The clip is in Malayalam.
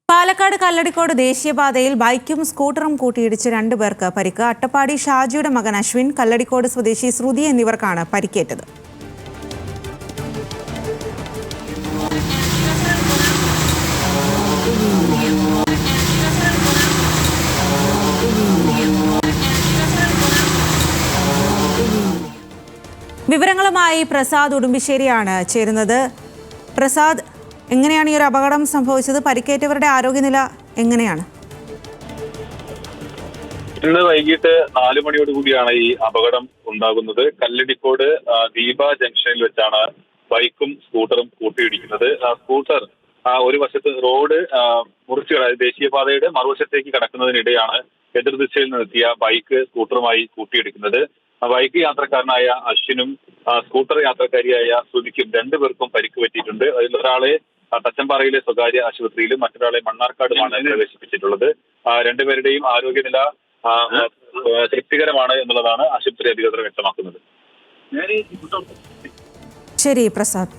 പാലക്കാട് കല്ലടിക്കോട് ദേശീയപാതയിൽ ബൈക്കും സ്കൂട്ടറും കൂട്ടിയിടിച്ച് 2 പേർക്ക് പരിക്ക്. അട്ടപ്പാടി ഷാജിയുടെ മകൻ അശ്വിൻ, കല്ലടിക്കോട് സ്വദേശി ശ്രുതി എന്നിവർക്കാണ് പരിക്കേറ്റത്. വിവരങ്ങളുമായി പ്രസാദ് ഉടുമ്പിശ്ശേരിയാണ് ചേരുന്നത്. പ്രസാദ്, എങ്ങനെയാണ് ഈ ഒരു അപകടം സംഭവിച്ചത്? പരിക്കേറ്റവരുടെ ആരോഗ്യനില എങ്ങനെയാണ്? ഇന്ന് വൈകിട്ട് 4 മണിയോടുകൂടിയാണ് ഈ അപകടം ഉണ്ടാകുന്നത്. കല്ലടിക്കോട് ദീപ ജംഗ്ഷനിൽ വെച്ചാണ് ബൈക്കും സ്കൂട്ടറും കൂട്ടിയിടിക്കുന്നത്. സ്കൂട്ടർ ഒരു വശത്ത് റോഡ് മുറിച്ച് ദേശീയപാതയുടെ മറുവശത്തേക്ക് കടക്കുന്നതിനിടെയാണ് എതിർദിശയിൽ നിന്നെത്തിയ ബൈക്ക് സ്കൂട്ടറുമായി കൂട്ടിയിടിക്കുന്നത്. ബൈക്ക് യാത്രക്കാരനായ അശ്വിനും സ്കൂട്ടർ യാത്രക്കാരിയായ ശ്രുതിക്കും 2 പേർക്കും പരിക്ക് പറ്റിയിട്ടുണ്ട്. അതിലൊരാളെ തച്ചമ്പാറയിലെ സ്വകാര്യ ആശുപത്രിയിലും മറ്റൊരാളെ മണ്ണാർക്കാടുമാണ് പ്രവേശിപ്പിച്ചിട്ടുള്ളത്. 2 പേരുടെയും ആരോഗ്യനില തൃപ്തികരമാണ് എന്നുള്ളതാണ് ആശുപത്രി അധികൃതർ വ്യക്തമാക്കുന്നത്. ശരി പ്രസാദ്.